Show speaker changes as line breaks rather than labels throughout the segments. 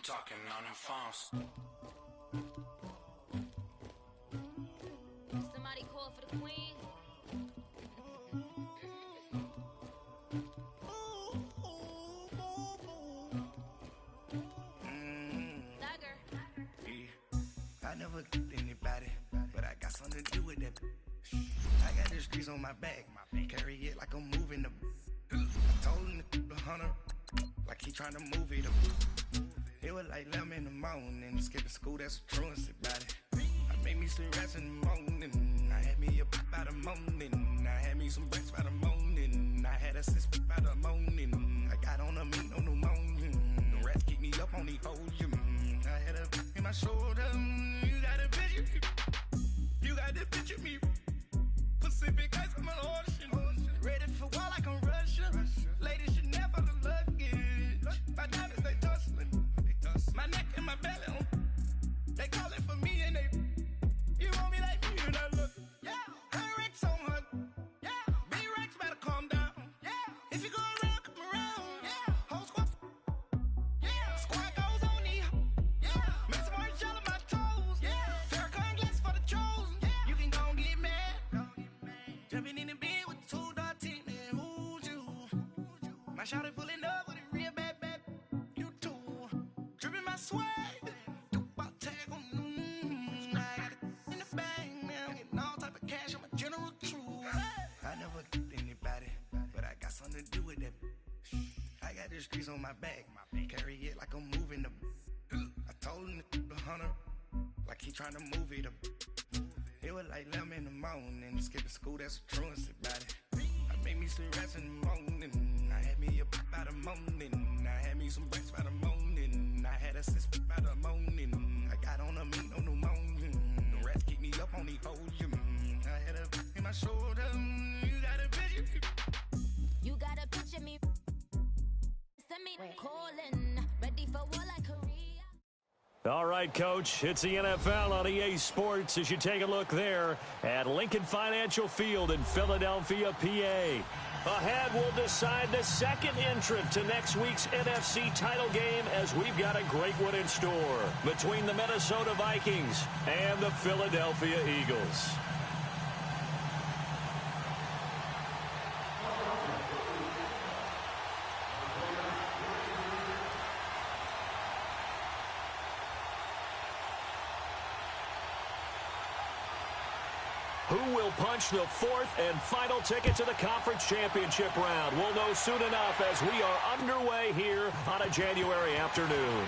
talking on them phones.
Somebody call for the queen.
I never get anybody, but I got something to do with that. I got the streets on my back, carry it like I'm moving the. I told him to keep the hunter, like he trying to move it up. It was like 11 in the morning, skipping school, that's a truancy about it. I made me some rest in the morning, I had me a pop by the morning, I had me some breaks by the morning, I had a six by the morning, I got on a meat on the morning, the rest keep me up on the podium, I had a in my shoulder, you got a picture, you got to picture me, Pacific ice on my ocean, ready for war like I'm Russia, ladies should never the luggage, my diamonds they tussling, my neck and my belly on, they calling for me and they, you want me like me and I look, yeah, her Rex on her, yeah, B-Rex better calm down, yeah, if you go around, come around, yeah, whole squad, yeah, squad goes on the, yeah, make some orange gel on my toes, yeah, Farrakhan glass for the chosen, yeah, you can go and get mad, jumping in the bed with the 2 dot team, and who's you, my shawty pulling up with a real bad, you too, dripping my swag, to do with that. I got the streets on my back, carry it like I'm moving the. I told him to keep the hunter, like he trying to move it up. It was like 11 in the morning, skipping school, that's a truancy about it. I made me some rest in the morning, I had me a pop by the morning, I had me some breaks by the morning, I had a six by the morning, I got on a meat on the morning, the rest keep me up on the podium, I had a in my shoulder, you got a picture.
You gotta picture me. Send me calling, ready for war like Korea.
All right, Coach, it's the NFL on EA Sports as you take a look there at Lincoln Financial Field in Philadelphia, PA. Ahead, we'll decide the second entrant to next week's NFC title game as we've got a great one in store between the Minnesota Vikings and the Philadelphia Eagles. Who will punch the fourth and final ticket to the conference championship round? We'll know soon enough as we are underway here on a January afternoon.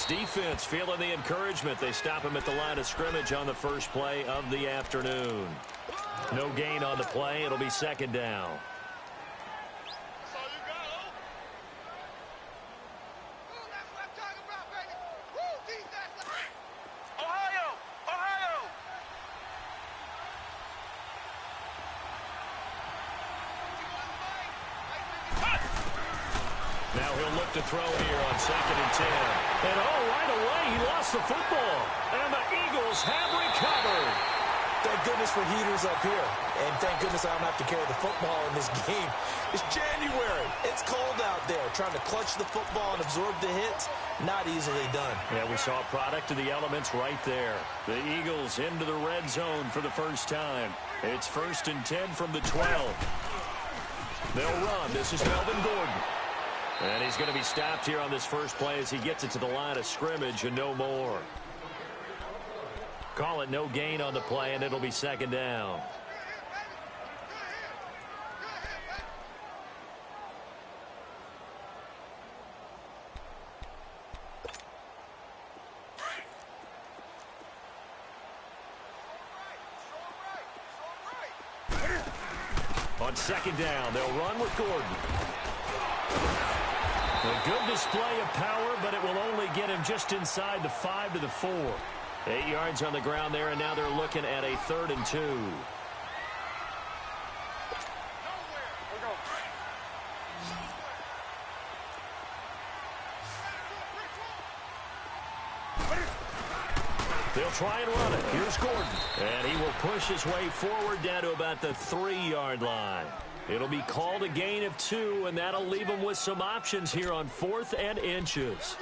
Defense feeling the encouragement. They stop him at the line of scrimmage on the first play of the afternoon. No gain on the play. It'll be second down. Now he'll look to throw here on 2nd and 10. And right away, he lost the football. And the Eagles have recovered.
Thank goodness for heaters up here. And thank goodness I don't have to carry the football in this game. It's January. It's cold out there. Trying to clutch the football and absorb the hits, not easily done.
Yeah, we saw a product of the elements right there. The Eagles into the red zone for the first time. It's 1st and 10 from the 12. They'll run. This is Melvin Gordon. And he's going to be stopped here on this first play as he gets it to the line of scrimmage and no more. Call it no gain on the play, and it'll be second down. On second down, they'll run with Gordon. A good display of power, but it will only get him just inside the 5 to the 4. 8 yards on the ground there, and now they're looking at a 3rd and 2. They'll try and run it. Here's Gordon. And he will push his way forward down to about the 3-yard line. It'll be called a gain of 2, and that'll leave them with some options here on 4th and inches.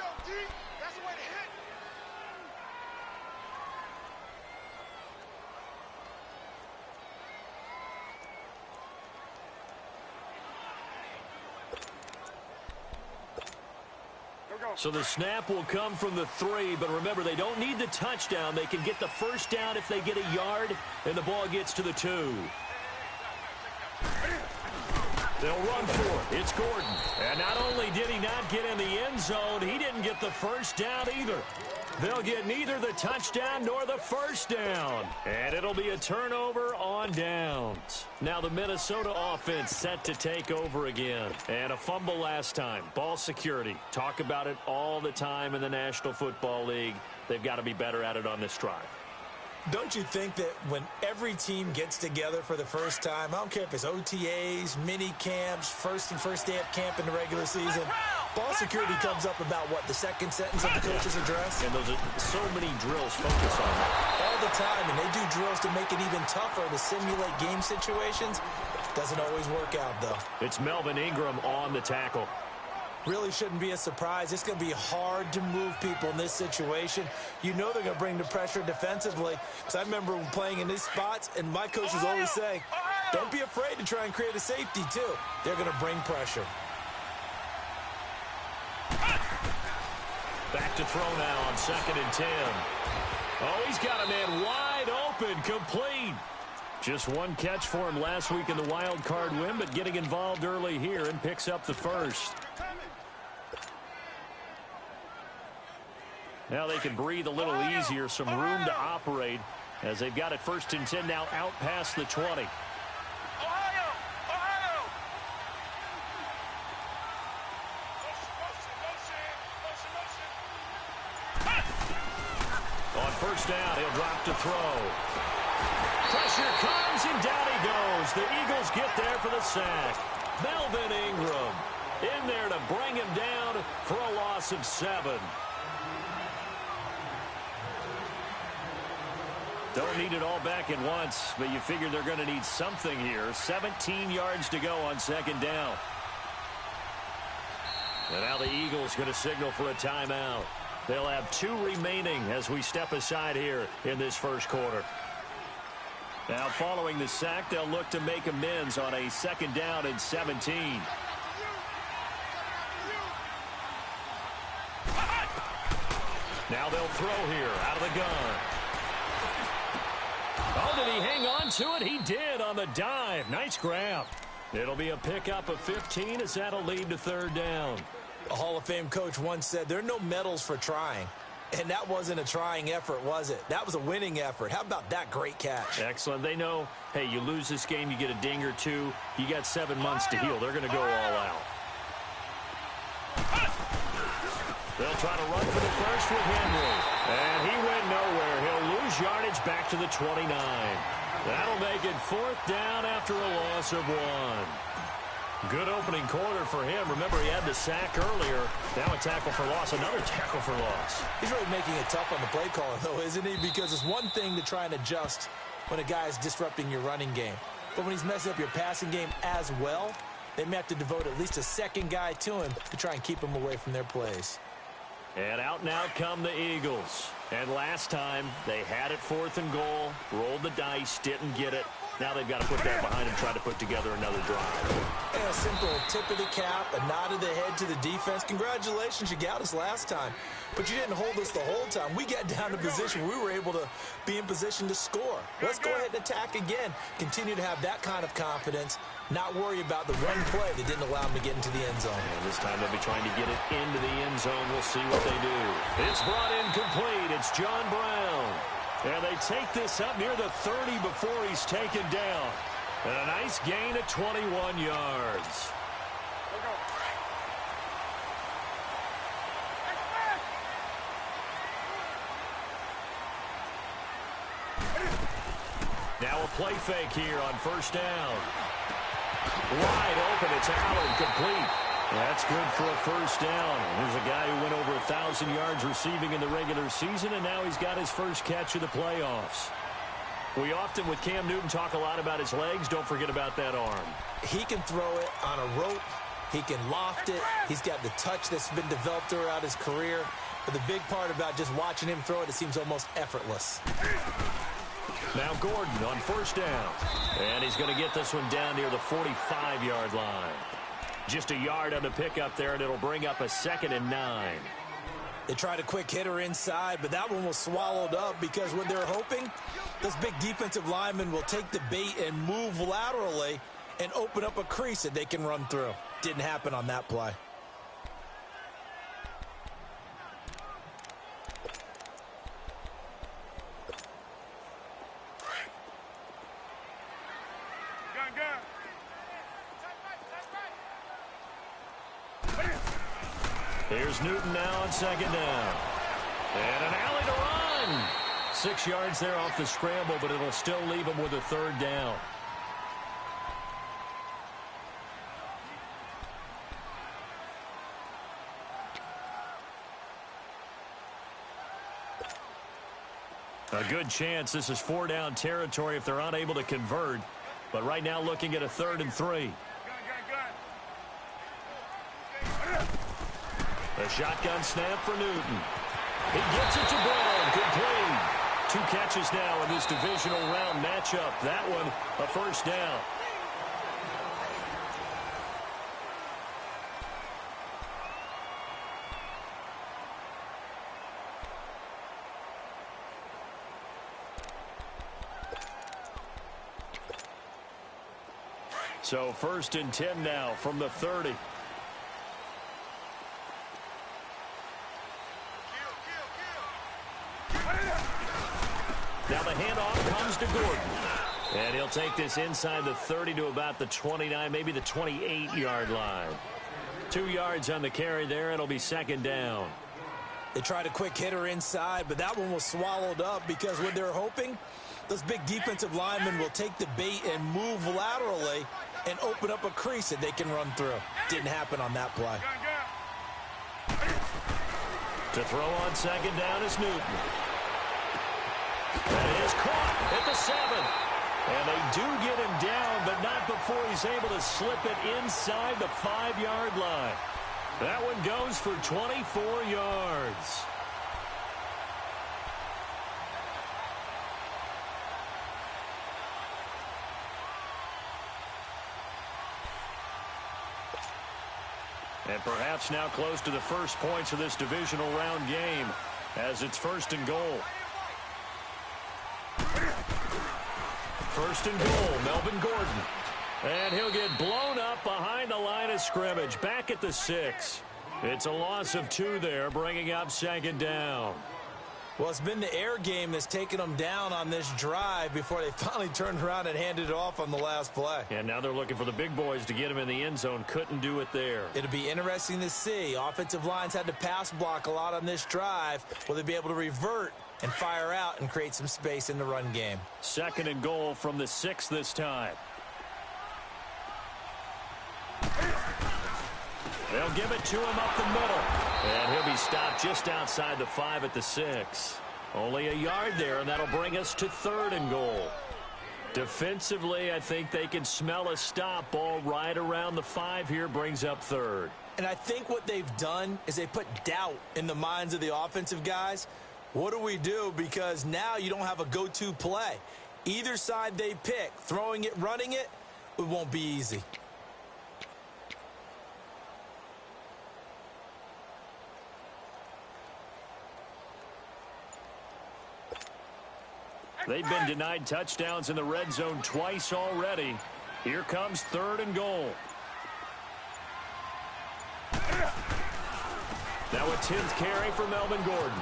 So the snap will come from the 3, but remember, they don't need the touchdown. They can get the first down if they get a yard, and the ball gets to the 2. They'll run for it. It's Gordon. And not only did he not get in the end zone, he didn't get the first down either. They'll get neither the touchdown nor the first down. And it'll be a turnover on downs. Now the Minnesota offense set to take over again. And a fumble last time. Ball security. Talk about it all the time in the National Football League. They've got to be better at it on this drive.
Don't you think that when every team gets together for the first time, I don't care if it's OTAs, mini camps, first day of camp in the regular season, ball security comes up about, what, the second sentence of the coach's address?
And those are so many drills focus on that.
All the time, and they do drills to make it even tougher to simulate game situations. Doesn't always work out, though.
It's Melvin Ingram on the tackle.
Really shouldn't be a surprise. It's going to be hard to move people in this situation. You know they're going to bring the pressure defensively. Because I remember playing in these spots, and my coach was always saying, don't be afraid to try and create a safety, too. They're going to bring pressure.
Back to throw now on 2nd and 10. Oh, he's got a man wide open, complete. Just one catch for him last week in the wild card win, but getting involved early here and picks up the first. Now they can breathe a little easier, some room to operate as they've got it 1st and 10 now out past the 20. On 1st down, he'll drop to throw. Pressure comes, and down he goes. The Eagles get there for the sack. Melvin Ingram in there to bring him down for a loss of 7. Don't need it all back at once, but you figure they're going to need something here. 17 yards to go on 2nd down. And now the Eagles going to signal for a timeout. They'll have 2 remaining as we step aside here in this first quarter. Now following the sack, they'll look to make amends on a 2nd down and 17. Now they'll throw here out of the gun. Oh, did he hang on to it? He did on the dive. Nice grab. It'll be a pickup of 15 as that'll lead to 3rd down.
A Hall of Fame coach once said there are no medals for trying. And that wasn't a trying effort, was it? That was a winning effort. How about that great catch?
Excellent. They know, hey, you lose this game, you get a ding or 2. You got 7 months to heal. They're going to go all out. They'll try to run for the first with Henry. And he went nowhere. He'll lose yardage back to the 29. That'll make it 4th down after a loss of 1. Good opening quarter for him. Remember, he had the sack earlier. Now a tackle for loss, another tackle for loss.
He's really making it tough on the play caller, though, isn't he? Because it's one thing to try and adjust when a guy is disrupting your running game. But when he's messing up your passing game as well, they may have to devote at least a second guy to him to try and keep him away from their plays.
And out come the Eagles. And last time, they had it 4th and goal, rolled the dice, didn't get it. Now they've got to put that behind them, try to put together another drive.
And a simple tip of the cap, a nod of the head to the defense. Congratulations, you got us last time. But you didn't hold us the whole time. We got down to position. We were able to be in position to score. Let's go ahead and attack again. Continue to have that kind of confidence. Not worry about the one play that didn't allow them to get into the end zone.
And this time they'll be trying to get it into the end zone. We'll see what they do. It's brought in complete. It's John Brown. And they take this up near the 30 before he's taken down. And a nice gain of 21 yards. Now a play fake here on first down. Wide open. It's Allen, complete. That's good for a first down. Here's a guy who went over 1,000 yards receiving in the regular season, and now he's got his first catch of the playoffs. We often, with Cam Newton, talk a lot about his legs. Don't forget about that arm.
He can throw it on a rope. He can loft it. He's got the touch that's been developed throughout his career. But the big part about just watching him throw it seems almost effortless.
Now Gordon on first down. And he's going to get this one down near the 45-yard line. Just a yard on the pickup there, and it'll bring up a 2nd and 9.
They tried a quick hitter inside, but that one was swallowed up because what they're hoping, those big defensive linemen will take the bait and move laterally and open up a crease that they can run through. Didn't happen on that play.
Here's Newton now on 2nd down. And an alley to run. 6 yards there off the scramble, but it'll still leave him with a 3rd down. A good chance this is 4-down territory if they're unable to convert. But right now looking at a 3rd and 3. A shotgun snap for Newton. He gets it to Brown. Complete. 2 catches now in this divisional round matchup. That one a first down. So 1st and 10 now from the 30. Now the handoff comes to Gordon. And he'll take this inside the 30 to about the 29, maybe the 28-yard line. 2 yards on the carry there. It'll be 2nd down.
They tried a quick hitter inside, but that one was swallowed up because what they're hoping, those big defensive linemen will take the bait and move laterally and open up a crease that they can run through. Didn't happen on that play.
To throw on 2nd down is Newton. That is caught at the 7. And they do get him down, but not before he's able to slip it inside the 5-yard line. That one goes for 24 yards. And perhaps now close to the first points of this divisional round game as it's 1st and goal. 1st and goal, Melvin Gordon. And he'll get blown up behind the line of scrimmage, back at the 6. It's a loss of 2 there, bringing up 2nd down.
Well, it's been the air game that's taken them down on this drive before they finally turned around and handed it off on the last play.
And now they're looking for the big boys to get him in the end zone. Couldn't do it there.
It'll be interesting to see. Offensive lines had to pass block a lot on this drive. Will they be able to revert and fire out and create some space in the run game?
2nd and goal from the 6 this time. They'll give it to him up the middle. And he'll be stopped just outside the 5 at the 6. Only a yard there, and that'll bring us to 3rd and goal. Defensively, I think they can smell a stop. Ball right around the 5 here, brings up 3rd.
And I think what they've done is they put doubt in the minds of the offensive guys. What do we do? Because now you don't have a go-to play. Either side they pick, throwing it, running it, it won't be easy.
They've been denied touchdowns in the red zone twice already. Here comes 3rd and goal. Now a 10th carry for Melvin Gordon.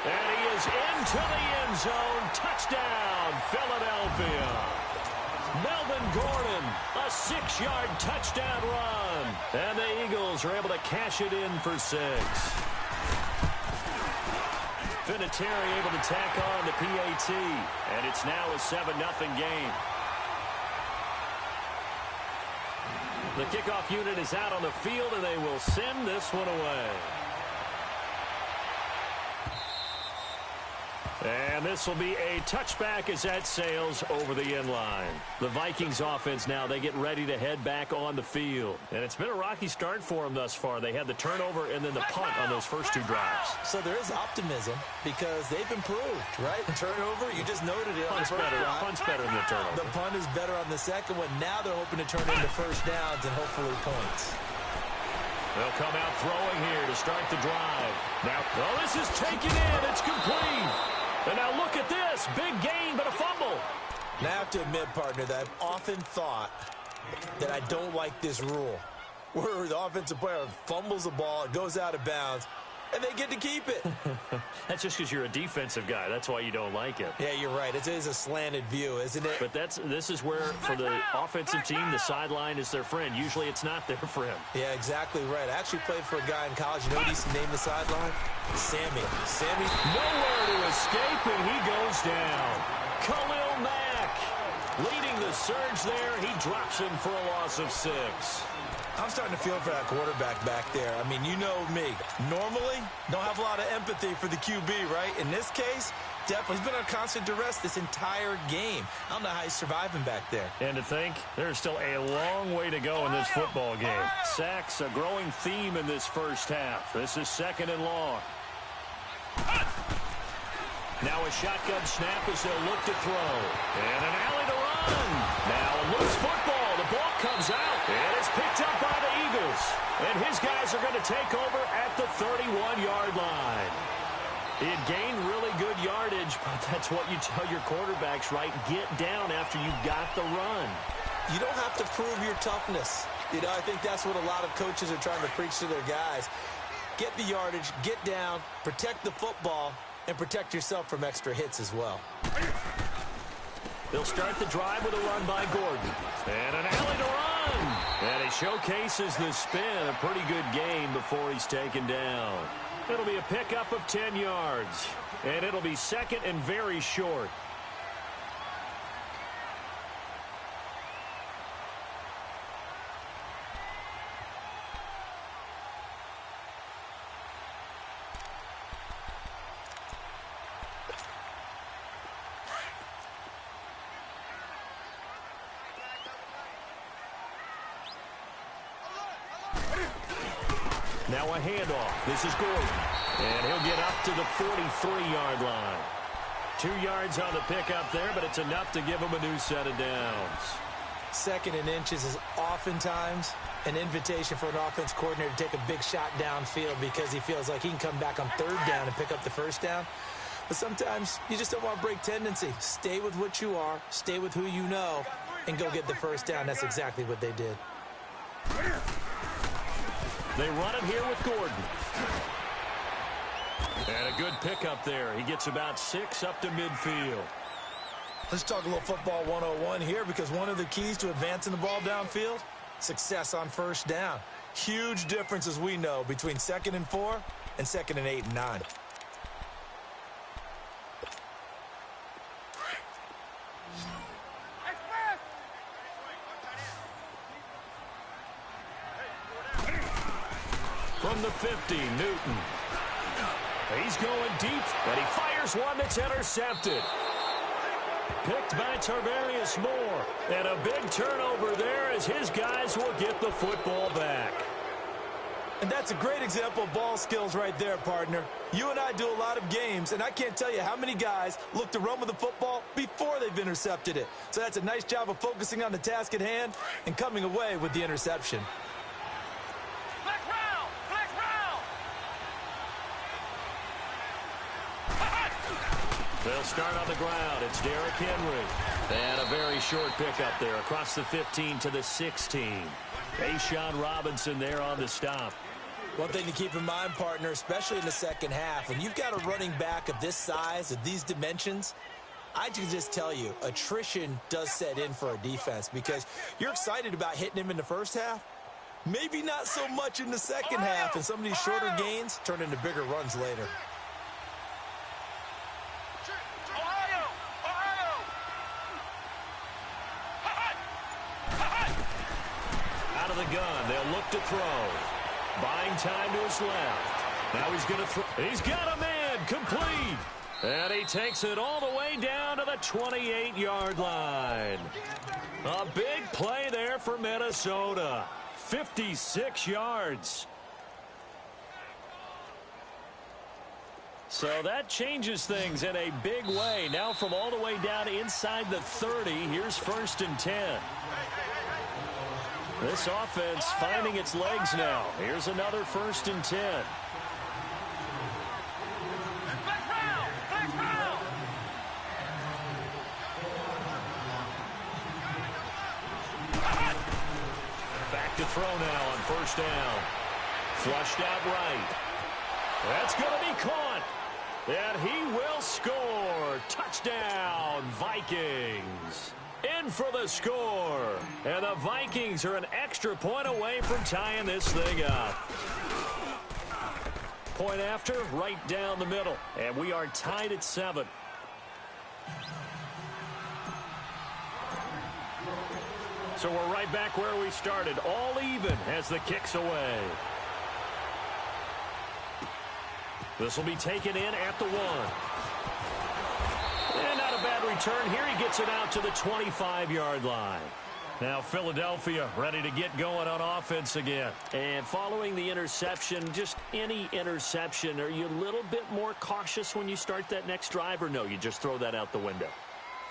And he is into the end zone. Touchdown, Philadelphia. Melvin Gordon, a 6-yard touchdown run. And the Eagles are able to cash it in for 6. Vinatieri able to tack on the PAT. And it's now a 7-0 game. The kickoff unit is out on the field, and they will send this one away. And this will be a touchback as that sails over the end line. The Vikings offense now, they get ready to head back on the field. And it's been a rocky start for them thus far. They had the turnover and then the punt on those first two drives.
So there is optimism because they've improved, right? The turnover, you just noted it.
Punt's better than the turnover.
The punt is better on the second one. Now they're hoping to turn into first downs and hopefully points.
They'll come out throwing here to start the drive. Now, this is taken in. It's complete. And now look at this. Big gain, but a fumble.
Now I have to admit, partner, that I've often thought that I don't like this rule where the offensive player fumbles the ball, it goes out of bounds, and they get to keep it.
That's just because you're a defensive guy. That's why you don't like it.
Yeah, you're right. It is a slanted view, isn't it?
But this is where, for the offensive team, the sideline is their friend. Usually it's not their friend.
Yeah, exactly right. I actually played for a guy in college. You know what he's named the sideline? Sammy.
Nowhere to escape, and he goes down. Khalil Mack leading the surge there. He drops him for a loss of 6.
I'm starting to feel for that quarterback back there. I mean, you know me. Normally, don't have a lot of empathy for the QB, right? In this case, definitely. He's been on constant duress this entire game. I don't know how he's surviving back there.
And to think, there's still a long way to go in this football game. Sacks, a growing theme in this first half. This is 2nd and long. Now a shotgun snap as they'll look to throw. And an alley to run. Now a loose football. The ball comes out. And it's picked up by the Eagles. And his guys are going to take over at the 31-yard line. It gained really good yardage, but that's what you tell your quarterbacks, right? Get down after you got the run.
You don't have to prove your toughness. You know, I think that's what a lot of coaches are trying to preach to their guys. Get the yardage, get down, protect the football, and protect yourself from extra hits as well.
They'll start the drive with a run by Gordon. And an alley to run. And he showcases the spin. A pretty good gain before he's taken down. It'll be a pickup of 10 yards. And it'll be 2nd and very short. Now a handoff. This is Gordon. And he'll get up to the 43-yard line. 2 yards on the pickup there, but it's enough to give him a new set of downs.
2nd and inches is oftentimes an invitation for an offense coordinator to take a big shot downfield because he feels like he can come back on 3rd down and pick up the 1st down. But sometimes you just don't want to break tendency. Stay with what you are, stay with who you know, and go get the 1st down. That's exactly what they did.
They run it here with Gordon. And a good pickup there. He gets about 6 up to midfield.
Let's talk a little football 101 here because one of the keys to advancing the ball downfield, success on 1st down. Huge difference, as we know, between 2nd and 4 and 2nd and 8 and 9.
From the 50, Newton. He's going deep, and he fires one that's intercepted. Picked by Tarvarius Moore. And a big turnover there as his guys will get the football back.
And that's a great example of ball skills right there, partner. You and I do a lot of games, and I can't tell you how many guys look to run with the football before they've intercepted it. So that's a nice job of focusing on the task at hand and coming away with the interception.
They'll start on the ground. It's Derrick Henry. And a very short pickup there across the 15 to the 16. Ashawn Robinson there on the stop.
One thing to keep in mind, partner, especially in the 2nd half, when you've got a running back of this size, of these dimensions, I can just tell you, attrition does set in for a defense because you're excited about hitting him in the 1st half. Maybe not so much in the 2nd half, and some of these shorter gains turn into bigger runs later.
the gun. They'll look to throw. Buying time to his left. Now he's going to throw. He's got a man. Complete. And he takes it all the way down to the 28-yard line. A big play there for Minnesota. 56 yards. So that changes things in a big way. Now from all the way down inside the 30, here's 1st and 10. This offense finding its legs now. Here's another 1st and 10. Back to throw now on 1st down. Flushed out right. That's going to be caught. And he will score. Touchdown, Vikings. In for the score. And the Vikings are an extra point away from tying this thing up. Point after, right down the middle. And we are tied at 7. So we're right back where we started. All even as the kick's away. This will be taken in at the 1. And not a bad return here. He gets it out to the 25-yard line. Now Philadelphia ready to get going on offense again. And following the interception, just any interception, are you a little bit more cautious when you start that next drive, or no, you just throw that out the window?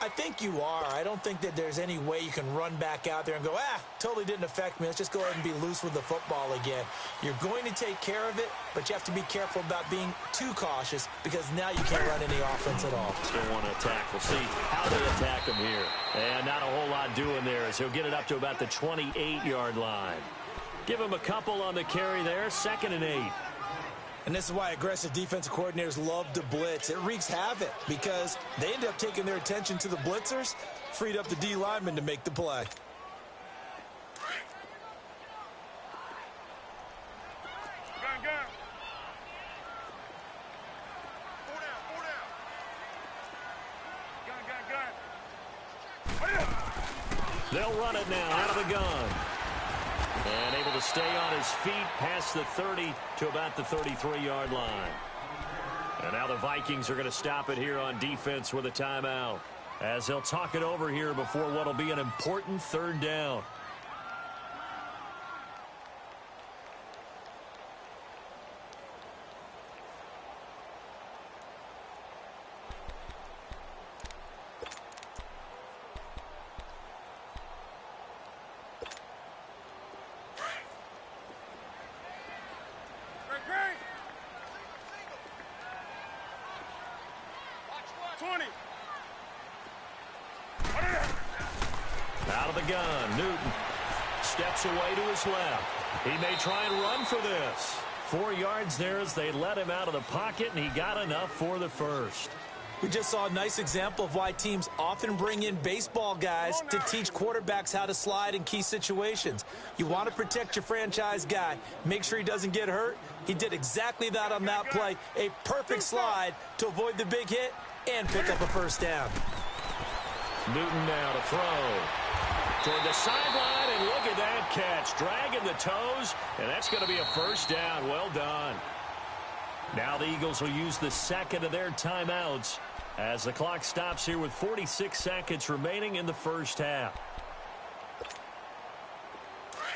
I think you are. I don't think that there's any way you can run back out there and go, totally didn't affect me. Let's just go ahead and be loose with the football again. You're going to take care of it, but you have to be careful about being too cautious because now you can't run any offense at all.
Still want to attack. We'll see how they attack him here. And not a whole lot doing there as he'll get it up to about the 28-yard line. Give him a couple on the carry there. 2nd and 8.
And this is why aggressive defensive coordinators love to blitz. It wreaks havoc because they end up taking their attention to the blitzers, freed up the D lineman to make the play.
They'll run it now out of the gun. And able to stay on his feet past the 30 to about the 33-yard line. And now the Vikings are going to stop it here on defense with a timeout, as they'll talk it over here before what will be an important 3rd down. Out of the gun, Newton steps away to his left. He may try and run for this. 4 yards there as they let him out of the pocket, and he got enough for the 1st.
We just saw a nice example of why teams often bring in baseball guys to teach quarterbacks how to slide in key situations. You want to protect your franchise guy. Make sure he doesn't get hurt. He did exactly that on that play. A perfect slide to avoid the big hit and pick up a 1st down.
Newton now to throw. Toward the sideline, and look at that catch. Dragging the toes, and that's going to be a 1st down. Well done. Now the Eagles will use the 2nd of their timeouts as the clock stops here with 46 seconds remaining in the 1st half.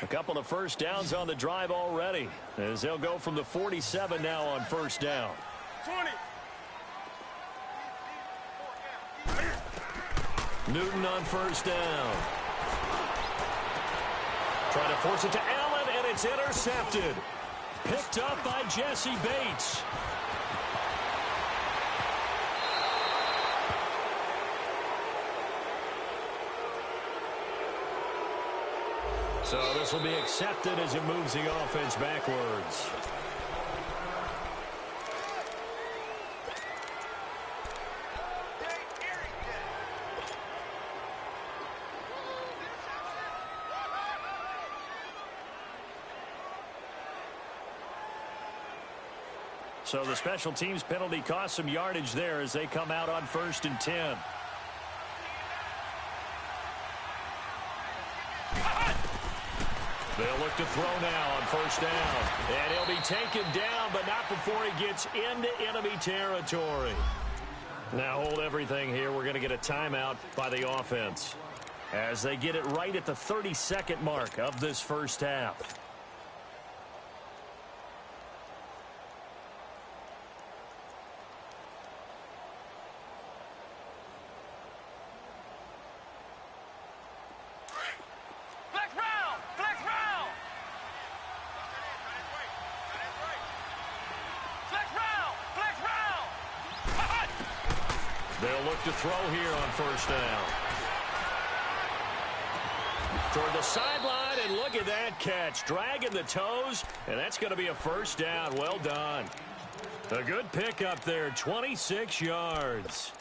A couple of 1st downs on the drive already as they'll go from the 47 now on 1st down.
20.
Newton on 1st down. Trying to force it to Allen, and it's intercepted. Picked up by Jesse Bates. So this will be accepted as it moves the offense backwards. So the special teams penalty cost some yardage there as they come out on 1st and 10. They'll look to throw now on first down. And he'll be taken down, but not before he gets into enemy territory. Now hold everything here. We're going to get a timeout by the offense as they get it right at the 30-second mark of this first half. They'll look to throw here on first down. Toward the sideline, and look at that catch. Dragging the toes, and that's going to be a first down. Well done. A good pickup there, 26 yards.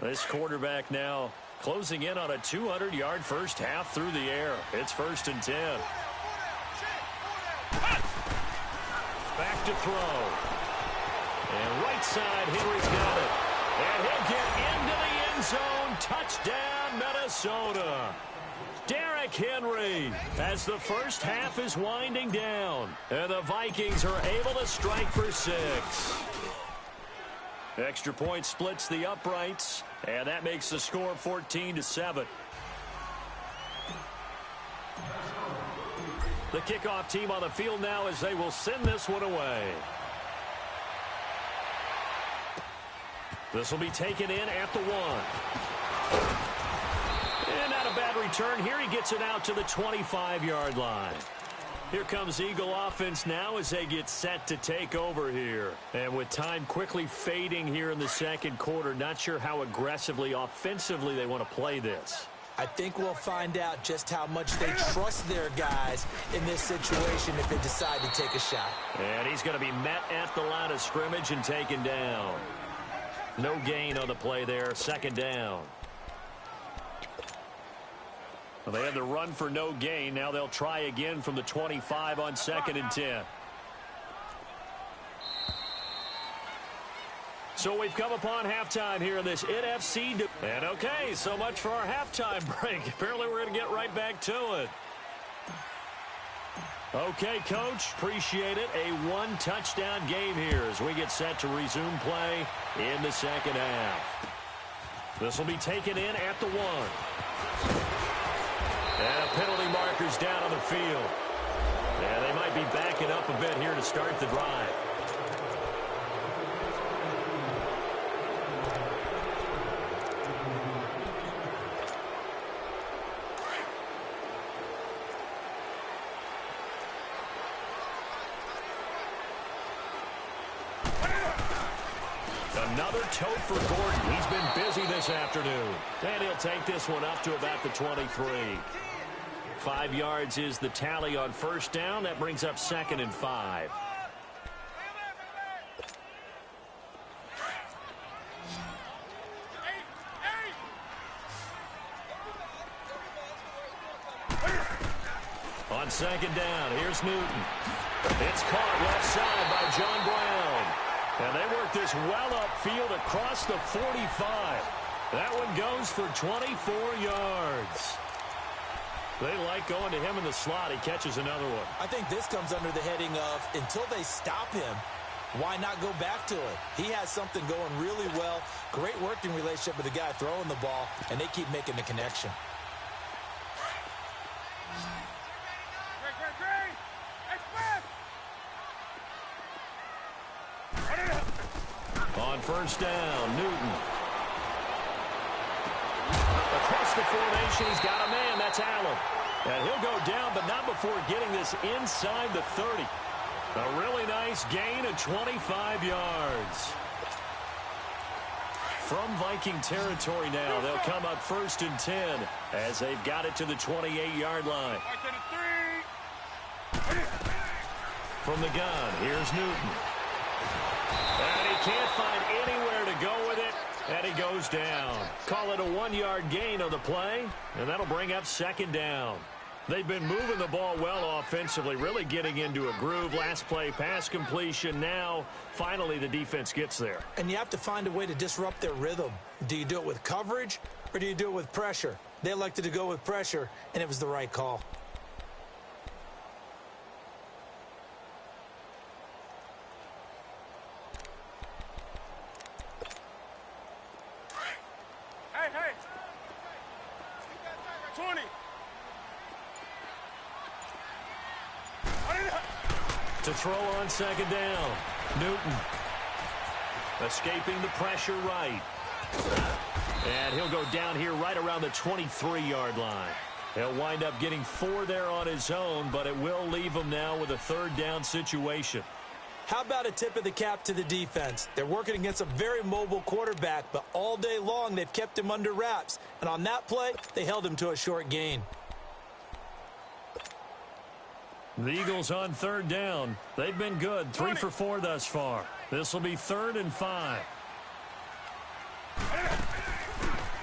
This quarterback now closing in on a 200-yard first half through the air. It's 1st and 10. Back to throw. And right side, Henry's got it. And he'll get into the end zone. Touchdown, Minnesota. Derrick Henry as the first half is winding down. And the Vikings are able to strike for 6. Extra point splits the uprights, and that makes the score 14-7. The kickoff team on the field now as they will send this one away. This will be taken in at the 1. And not a bad return. Here he gets it out to the 25-yard line. Here comes Eagle offense now as they get set to take over here. And with time quickly fading here in the second quarter, not sure how aggressively, offensively they want to play this.
I think we'll find out just how much they trust their guys in this situation if they decide to take a shot.
And he's going to be met at the line of scrimmage and taken down. No gain on the play there, 2nd down. Well, they had the run for no gain. Now they'll try again from the 25 on 2nd and 10. So we've come upon halftime here in this NFC. And okay, so much for our halftime break. Apparently we're going to get right back to it. Okay, Coach, appreciate it. A 1-touchdown game here as we get set to resume play in the second half. This will be taken in at the 1. And penalty markers down on the field. And they might be backing up a bit here to start the drive. Another tote for Gordon. He's been busy this afternoon. And he'll take this one up to about the 23. 5 yards is the tally on first down. That brings up 2nd and 5. On 2nd down, here's Newton. It's caught left side by John Brown. And they work this well upfield across the 45. That one goes for 24 yards. They like going to him in the slot. He catches another one.
I think this comes under the heading of until they stop him, why not go back to it? He has something going really well. Great working relationship with the guy throwing the ball, and they keep making the connection.
On first down, Newton. Across the formation, he's got a man. That's Allen. And he'll go down, but not before getting this inside the 30. A really nice gain of 25 yards. From Viking territory now, they'll come up 1st and 10 as they've got it to the 28-yard line. From the gun, here's Newton. And he can't find anywhere to go with it, and he goes down. Call it a 1-yard gain on the play, and that'll bring up 2nd down. They've been moving the ball well offensively, really getting into a groove. Last play, pass completion. Now, finally, the defense gets there.
And you have to find a way to disrupt their rhythm. Do you do it with coverage, or do you do it with pressure? They elected to go with pressure, and it was the right call.
Hey. 20.
To throw on second down. Newton escaping the pressure right. And he'll go down here right around the 23-yard line. He'll wind up getting 4 there on his own, but it will leave him now with a third down situation.
How about a tip of the cap to the defense? They're working against a very mobile quarterback, but all day long they've kept him under wraps. And on that play, they held him to a short gain.
The Eagles on third down. They've been good, 3 for 4 thus far. This will be 3rd and 5.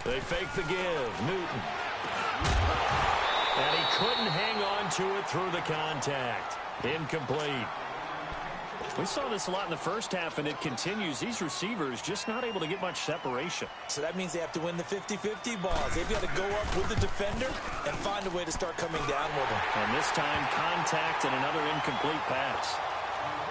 They fake the give. Newton. And he couldn't hang on to it through the contact. Incomplete. We saw this a lot in the first half, and it continues. These receivers just not able to get much separation.
So that means they have to win the 50-50 balls. They've got to go up with the defender and find a way to start coming down with them.
And this time, contact and another incomplete pass.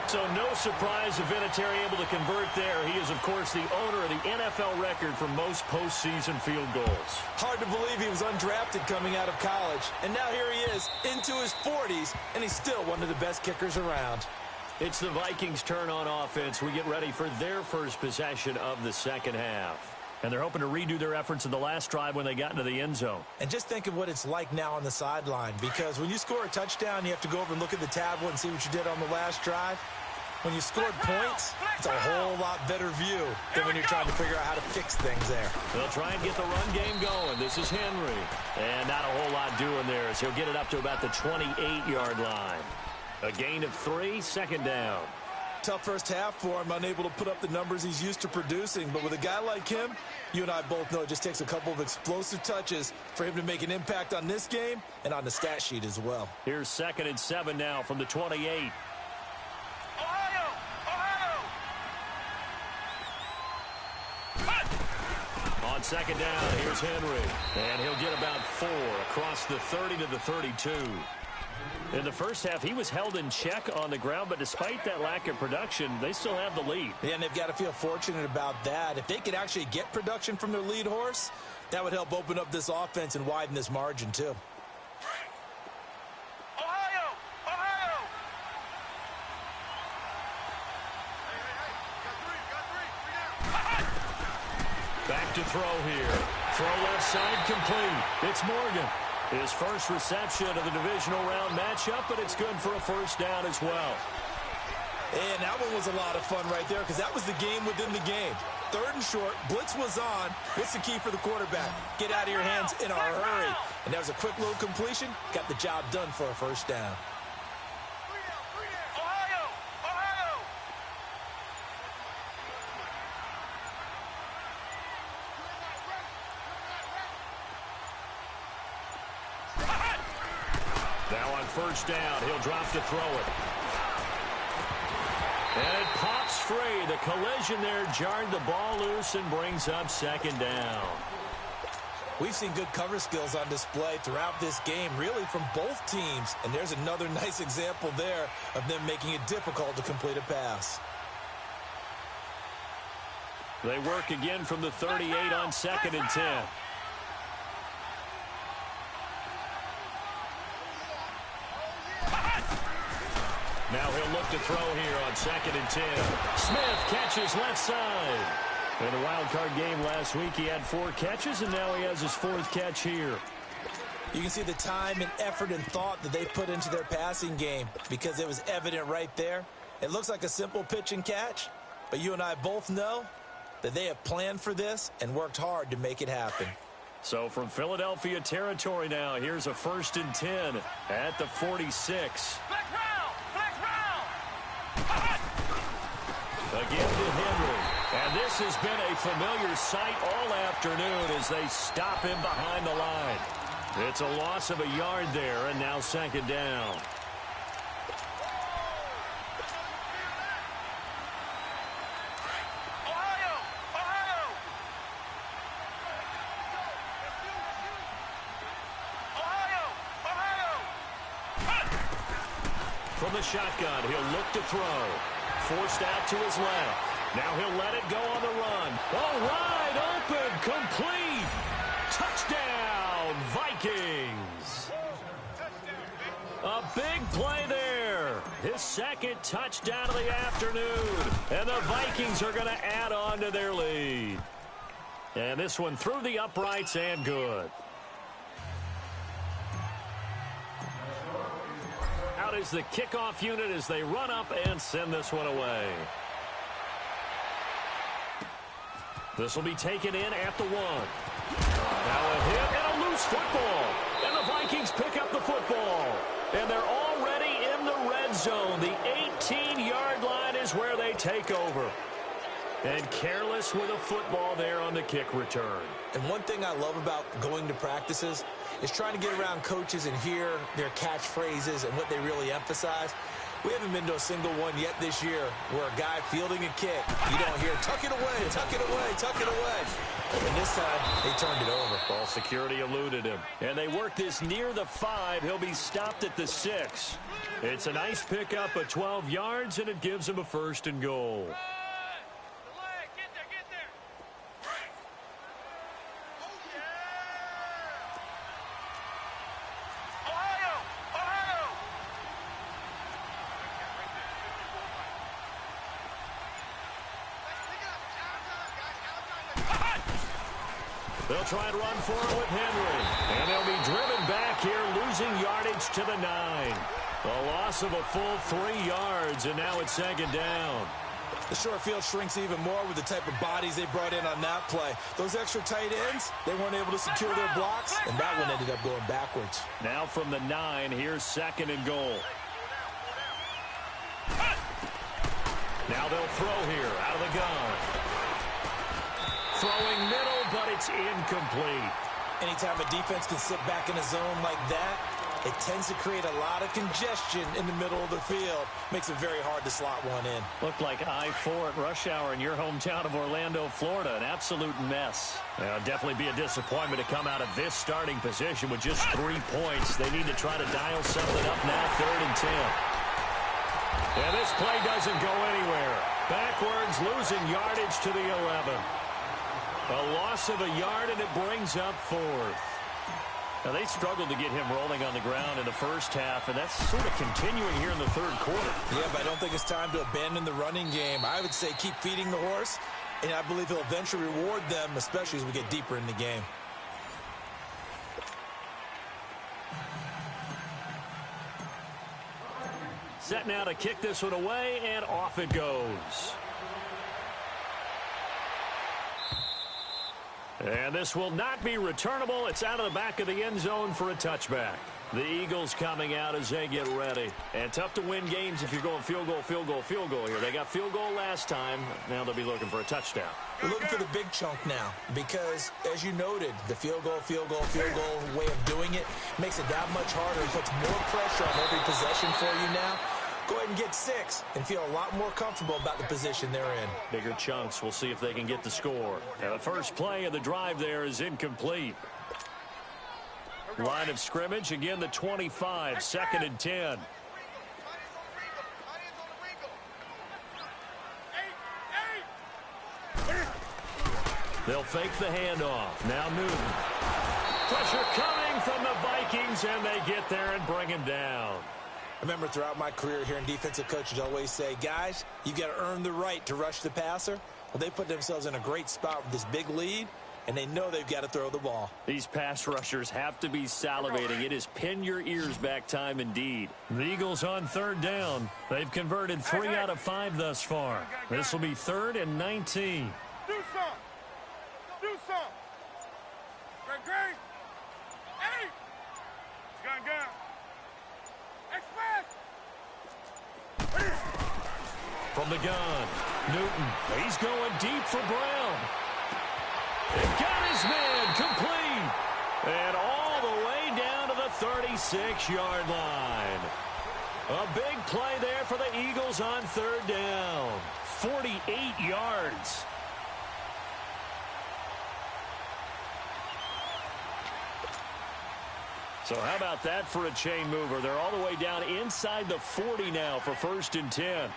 So no surprise if Vinatieri able to convert there. He is, of course, the owner of the NFL record for most postseason field goals.
Hard to believe he was undrafted coming out of college. And now here he is into his 40s, and he's still one of the best kickers around.
It's the Vikings' turn on offense. We get ready for their first possession of the second half. And they're hoping to redo their efforts in the last drive when they got into the end zone.
And just think of what it's like now on the sideline, because when you score a touchdown, you have to go over and look at the tablet and see what you did on the last drive. When you scored points, it's a whole lot better view than when you're trying to figure out how to fix things there.
They'll try and get the run game going. This is Henry. And not a whole lot doing there as he'll get it up to about the 28-yard line. A gain of 3, second down.
Tough first half for him, unable to put up the numbers he's used to producing. But with a guy like him, you and I both know it just takes a couple of explosive touches for him to make an impact on this game and on the stat sheet as well.
Here's 2nd and 7 now from the 28. On second down, here's Henry. And he'll get about 4 across the 30 to the 32. In the first half, he was held in check on the ground, but despite that lack of production, they still have the lead.
Yeah, and they've got to feel fortunate about that. If they could actually get production from their lead horse, that would help open up this offense and widen this margin, too.
Back to throw here. Throw left side complete. It's Morgan. His first reception of the divisional round matchup, but it's good for a first down as well.
And that one was a lot of fun right there because that was the game within the game. 3rd and short, blitz was on. What's the key for the quarterback? Get out of your hands in a hurry. And that was a quick little completion. Got the job done for a first down.
Now on first down, he'll drop to throw it. And it pops free. The collision there jarred the ball loose and brings up second down.
We've seen good cover skills on display throughout this game, really from both teams. And there's another nice example there of them making it difficult to complete a pass.
They work again from the 38 on 2nd and 10. Now he'll look to throw here on 2nd and 10. Smith catches left side. In the wild card game last week, he had 4 catches, and now he has his 4th catch here.
You can see the time and effort and thought that they put into their passing game because it was evident right there. It looks like a simple pitch and catch, but you and I both know that they have planned for this and worked hard to make it happen.
So from Philadelphia territory now, here's a 1st and 10 at the 46. Again to Henry. And this has been a familiar sight all afternoon as they stop him behind the line. It's a loss of a yard there, and now second down. From the shotgun, he'll look to throw. Forced out to his left. Now he'll let it go on the run. Oh, wide open, complete. Touchdown, Vikings. A big play there. His second touchdown of the afternoon. And the Vikings are going to add on to their lead. And this one through the uprights and good. Out is the kickoff unit as they run up and send this one away. This will be taken in at the 1. Now a hit and a loose football. And the Vikings pick up the football. And they're already in the red zone. The 18-yard line is where they take over. And careless with a football there on the kick return.
And one thing I love about going to practices is trying to get around coaches and hear their catchphrases and what they really emphasize. We haven't been to a single one yet this year where a guy fielding a kick, you don't hear, tuck it away, tuck it away, tuck it away. And this time, they turned it over.
Ball security eluded him. And they work this near the 5. He'll be stopped at the 6. It's a nice pickup of 12 yards, and it gives him a 1st and goal. They'll try and run for it with Henry. And they'll be driven back here, losing yardage to the 9. A loss of a full 3 yards, and now it's second down.
The short field shrinks even more with the type of bodies they brought in on that play. Those extra tight ends, they weren't able to secure their blocks, and that one ended up going backwards.
Now from the 9, here's second and goal. Now they'll throw here out of the gun. Throwing middle, but it's incomplete.
Anytime a defense can sit back in a zone like that, it tends to create a lot of congestion in the middle of the field. Makes it very hard to slot one in.
Looked like I-4 at rush hour in your hometown of Orlando, Florida. An absolute mess. Definitely be a disappointment to come out of this starting position with just 3 points. They need to try to dial something up now, 3rd and 10. And this play doesn't go anywhere. Backwards, losing yardage to the 11. A loss of a yard, and it brings up 4th. Now, they struggled to get him rolling on the ground in the first half, and that's sort of continuing here in the 3rd quarter.
Yeah, but I don't think it's time to abandon the running game. I would say keep feeding the horse, and I believe he'll eventually reward them, especially as we get deeper in the game.
Set now to kick this one away, and off it goes. And this will not be returnable. It's out of the back of the end zone for a touchback. The Eagles coming out as they get ready. And tough to win games if you're going field goal, field goal, field goal here. They got field goal last time. Now they'll be looking for a touchdown.
We're looking for the big chunk now because, as you noted, the field goal way of doing it makes it that much harder. It puts more pressure on every possession for you now. Go ahead and get 6 and feel a lot more comfortable about the position they're in.
Bigger chunks. We'll see if they can get the score. Now, the first play of the drive there is incomplete. Line of scrimmage, again, the 25, 2nd and 10. They'll fake the handoff. Now Newton. Pressure coming from the Vikings, and they get there and bring him down.
Remember, throughout my career here in defensive coaches, I always say, guys, you got to earn the right to rush the passer. Well, they put themselves in a great spot with this big lead, and they know they've got to throw the ball.
These pass rushers have to be salivating. It is pin your ears back time indeed. The Eagles on 3rd down. They've converted 3 out of 5 thus far. This will be 3rd and 19.
Do something. Do something. Great. Hey. Gun.
From the gun, Newton. He's going deep for Brown. And got his man complete. And all the way 26-yard line. A big play there for the Eagles on third down. 48 yards. So how about that for a chain mover? They're all the way down inside the 40 now for 1st and 10.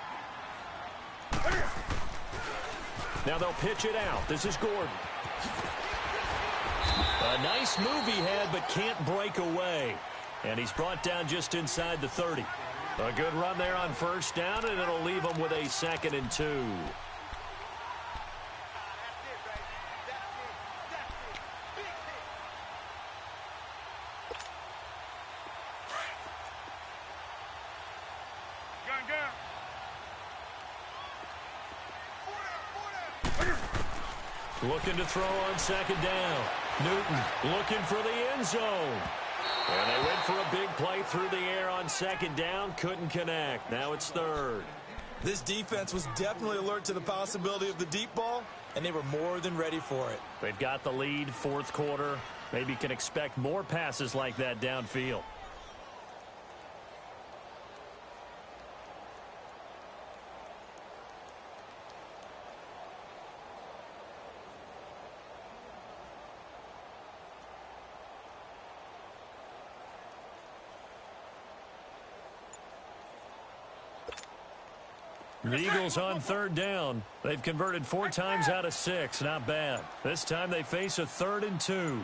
Now they'll pitch it out. This is Gordon. A nice move he had, but can't break away. And he's brought down just inside the 30. A good run there on 1st down, and it'll leave him with a 2nd and 2. Looking to throw on 2nd down. Newton looking for the end zone. And they went for a big play through the air on 2nd down. Couldn't connect. Now it's 3rd.
This defense was definitely alert to the possibility of the deep ball, and they were more than ready for it.
They've got the lead, 4th quarter. Maybe can expect more passes like that downfield. The Eagles on 3rd down. They've converted 4 times out of 6. Not bad. This time they face a 3rd and 2.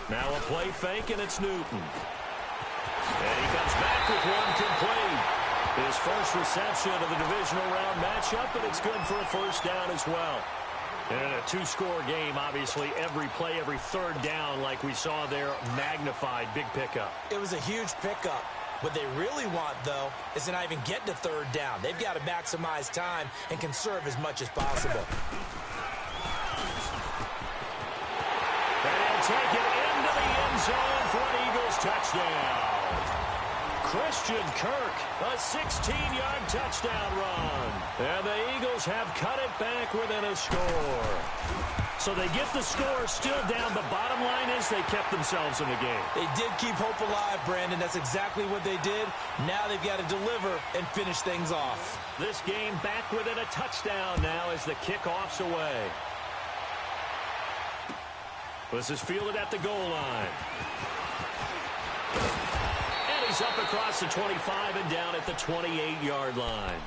Now a play fake, and it's Newton. And he comes back with one complete. His first reception of the divisional round matchup, and it's good for a 1st down as well. And in a 2-score game, obviously, every play, every 3rd down, like we saw there, magnified, big pickup.
It was a huge pickup. What they really want, though, is to not even get to 3rd down. They've got to maximize time and conserve as much as possible.
And he'll take it into the end zone for an Eagles touchdown. Christian Kirk, a 16-yard touchdown run. And the Eagles have cut it back within a score. So they get the score still down. The bottom line is they kept themselves in the game.
They did keep hope alive, Brandon. That's exactly what they did. Now they've got to deliver and finish things off.
This game back within a touchdown now as the kickoff's away. This is fielded at the goal line. And he's up across the 25 and down at the 28-yard line.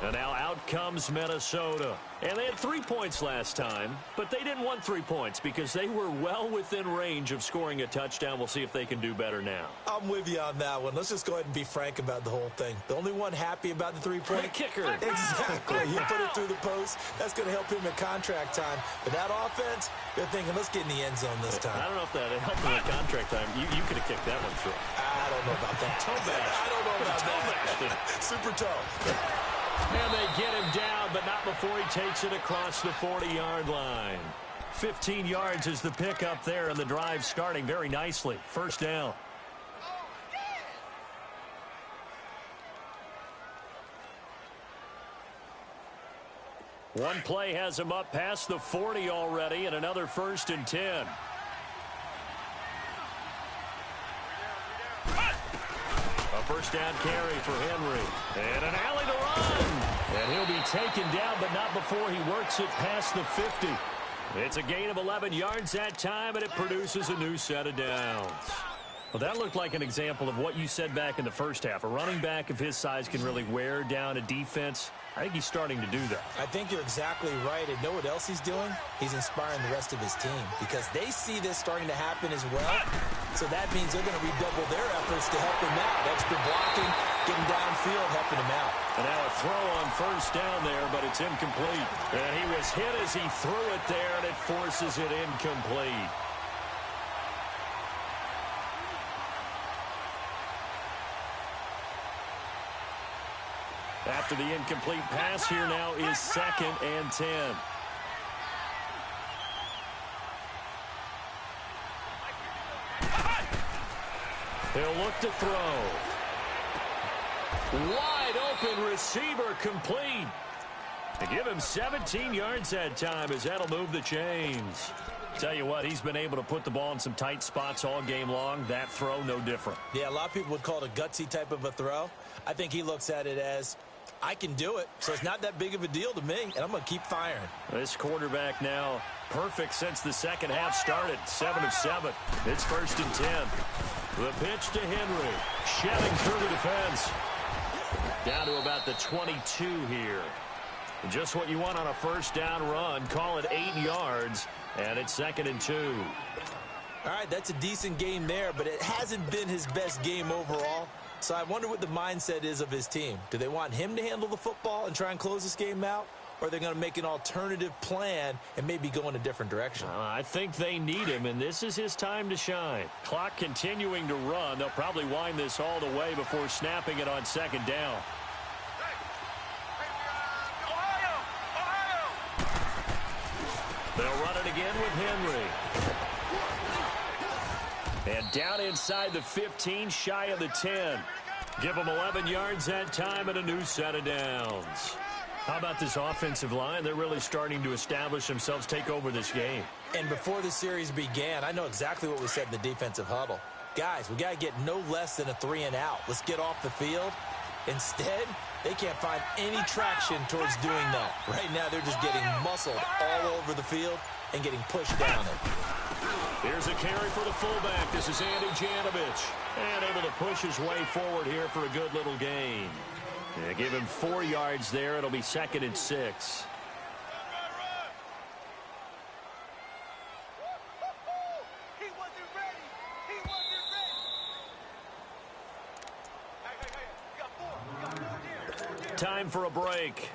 And now out comes Minnesota. And they had 3 points last time, but they didn't want 3 points because they were well within range of scoring a touchdown. We'll see if they can do better now.
I'm with you on that one. Let's just go ahead and be frank about the whole thing. The only one happy about the 3-point
the kicker.
Exactly. He put it through the post. That's going to help him at contract time. But that offense, they're thinking, let's get in the end zone this time.
I don't know if that helped him at contract time. You could have kicked that one through.
I don't know about that.
Toe bash.
I don't know about that. Super toe.
And they get him down, but not before he takes it across the 40-yard line. 15 yards is the pickup there, and the drive starting very nicely. 1st down. One play has him up past the 40 already, and another 1st and 10. A 1st down carry for Henry. And an alley to run. And he'll be taken down, but not before he works it past the 50. It's a gain of 11 yards that time, and it produces a new set of downs. Well, that looked like an example of what you said back in the first half. A running back of his size can really wear down a defense. I think he's starting to do that.
I think you're exactly right. And know what else he's doing? He's inspiring the rest of his team because they see this starting to happen as well. So that means they're going to redouble their efforts to help him out. Extra blocking, getting downfield, helping him out.
And now a throw on 1st down there, but it's incomplete. And he was hit as he threw it there, and it forces it incomplete. After the incomplete pass, here now is 2nd and 10. He'll look to throw. Wide open receiver complete. They give him 17 yards that time as that'll move the chains. Tell you what, he's been able to put the ball in some tight spots all game long. That throw, no different.
Yeah, a lot of people would call it a gutsy type of a throw. I think he looks at it as, I can do it, so it's not that big of a deal to me, and I'm going to keep firing.
This quarterback now perfect since the second half started. 7 of 7. It's 1st and 10. The pitch to Henry. Shedding through the defense. Down to about the 22 here. Just what you want on a first down run. Call it 8 yards, and it's 2nd and 2.
All right, that's a decent game there, but it hasn't been his best game overall. So I wonder what the mindset is of his team. Do they want him to handle the football and try and close this game out? Or are they going to make an alternative plan and maybe go in a different direction?
I think they need him, and this is his time to shine. Clock continuing to run. They'll probably wind this all the way before snapping it on 2nd down. They'll run it again with Henry. And down inside the 15, shy of the 10. Give them 11 yards that time and a new set of downs. How about this offensive line? They're really starting to establish themselves, take over this game.
And before the series began, I know exactly what we said in the defensive huddle. Guys, we got to get no less than a 3-and-out. Let's get off the field. Instead, they can't find any traction towards doing that. Right now, they're just getting muscled all over the field and getting pushed down it.
Here's a carry for the fullback. This is Andy Janovich. And able to push his way forward here for a good little gain. Yeah, give him 4 yards there. It'll be 2nd and 6. Time for a break.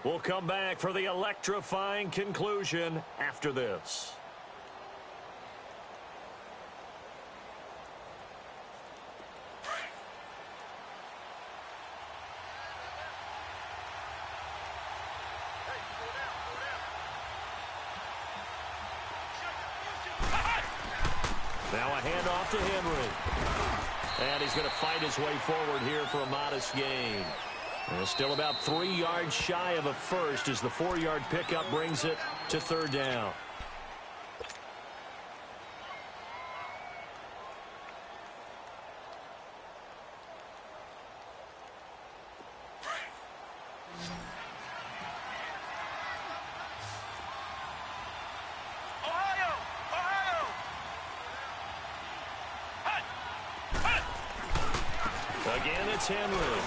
We'll come back for the electrifying conclusion after this. Now a handoff to Henry. And he's going to fight his way forward here for a modest gain. And still about 3 yards shy of a first as the 4-yard pickup brings it to 3rd down. Again, it's Henry.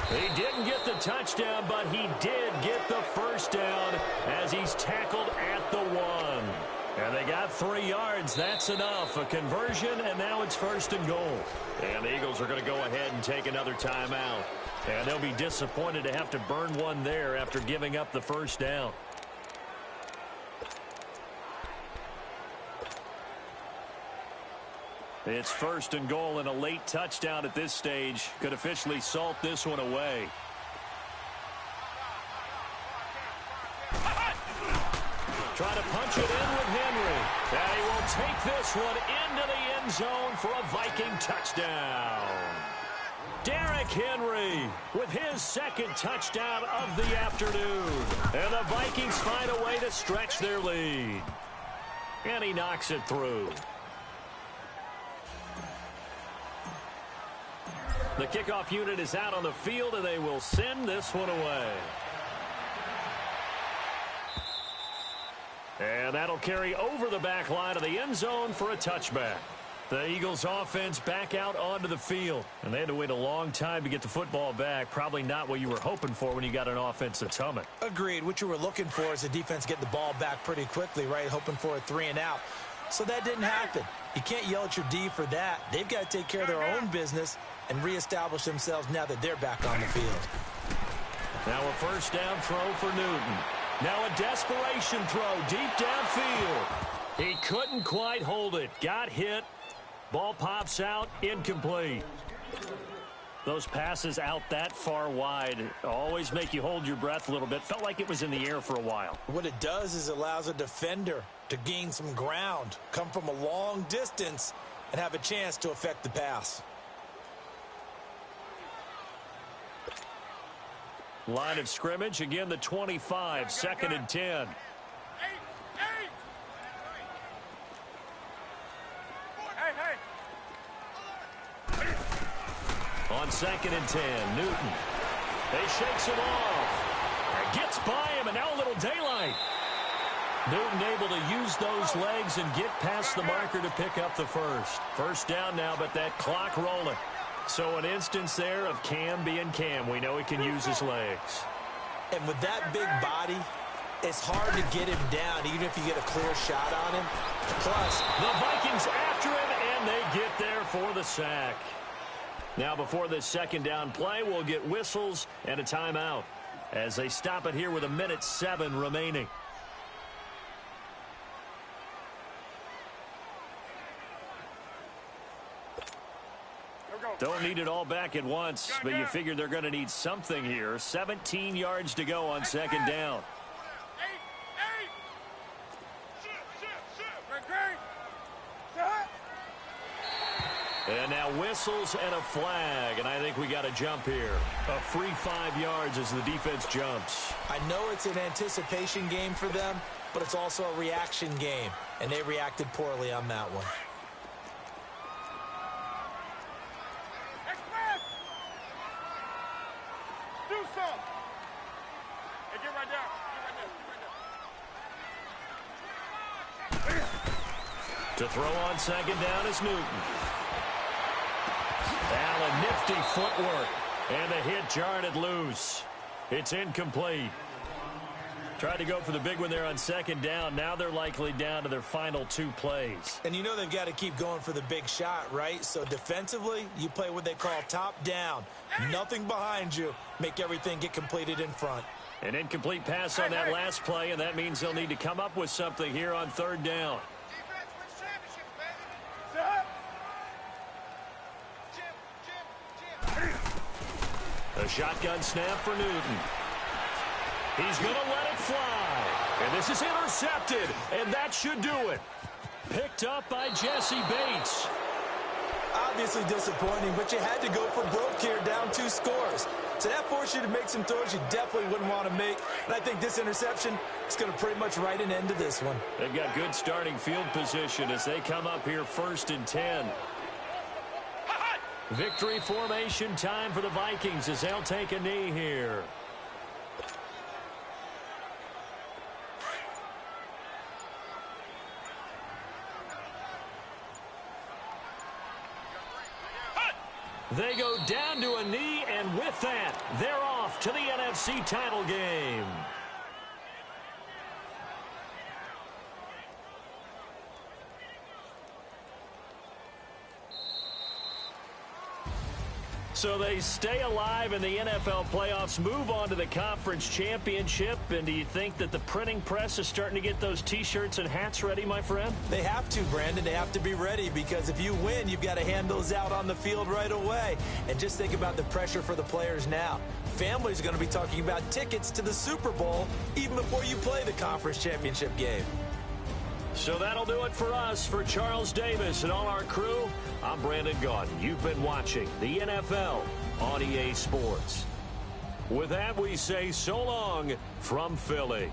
He didn't get the touchdown, but he did get the first down as he's tackled at the 1. And they got 3 yards. That's enough. A conversion, and now it's 1st and goal. And the Eagles are going to go ahead and take another timeout. And they'll be disappointed to have to burn one there after giving up the first down. It's 1st and goal, and a late touchdown at this stage could officially salt this one away. Trying to punch it in with Henry. And he will take this one into the end zone for a Viking touchdown. Derrick Henry with his 2nd touchdown of the afternoon. And the Vikings find a way to stretch their lead. And he knocks it through. The kickoff unit is out on the field, and they will send this one away. And that'll carry over the back line of the end zone for a touchback. The Eagles offense back out onto the field. And they had to wait a long time to get the football back. Probably not what you were hoping for when you got an offense that's humming.
Agreed. What you were looking for is the defense get the ball back pretty quickly, right? Hoping for a 3-and-out. So that didn't happen. You can't yell at your D for that. They've got to take care of their own business and reestablish themselves now that they're back on the field.
Now a first down throw for Newton. Now a desperation throw deep downfield. He couldn't quite hold it. Got hit. Ball pops out. Incomplete. Those passes out that far wide always make you hold your breath a little bit. Felt like it was in the air for a while.
What it does is it allows a defender to gain some ground, come from a long distance, and have a chance to affect the pass.
Line of scrimmage, again the 25, 2nd and 10. On 2nd and 10, Newton. He shakes him off. Gets by him, and now a little daylight. Newton able to use those legs and get past the marker to pick up the first. First down now, but that clock rolling. So an instance there of Cam being Cam. We know he can use his legs.
And with that big body, it's hard to get him down, even if you get a clear shot on him. Plus,
the Vikings after him, and they get there for the sack. Now, before this second down play, we'll get whistles and a timeout as they stop it here with 1:07 remaining. Don't need it all back at once, but you figure they're going to need something here. 17 yards to go on second down. And now whistles and a flag, and I think we got a jump here. A free 5 yards as the defense jumps.
I know it's an anticipation game for them, but it's also a reaction game, and they reacted poorly on that one.
Do something. Hey, get right down. Get right down.
To throw on second down is Newton. Allen, nifty footwork. And the hit jarred it loose. It's incomplete. Tried to go for the big one there on second down. Now they're likely down to their final 2 plays.
And you know they've got to keep going for the big shot, right? So defensively, you play what they call top down. Nothing behind you. Make everything get completed in front.
An incomplete pass on that last play, and that means they'll need to come up with something here on third down. A shotgun snap for Newton. He's going to let it fly. And this is intercepted, and that should do it. Picked up by Jesse Bates.
Obviously disappointing, but you had to go for broke here, down 2 scores. So that forced you to make some throws you definitely wouldn't want to make. And I think this interception is going to pretty much write an end to this one.
They've got good starting field position as they come up here 1st and 10. Victory formation time for the Vikings as they'll take a knee here. They go down to a knee, and with that, they're off to the NFC title game. So they stay alive in the NFL playoffs, move on to the conference championship. And do you think that the printing press is starting to get those T-shirts and hats ready, my friend?
They have to, Brandon. They have to be ready because if you win, you've got to hand those out on the field right away. And just think about the pressure for the players now. Families are going to be talking about tickets to the Super Bowl even before you play the conference championship game.
So that'll do it for us. For Charles Davis and all our crew, I'm Brandon Gaudin. You've been watching the NFL on EA Sports. With that, we say so long from Philly.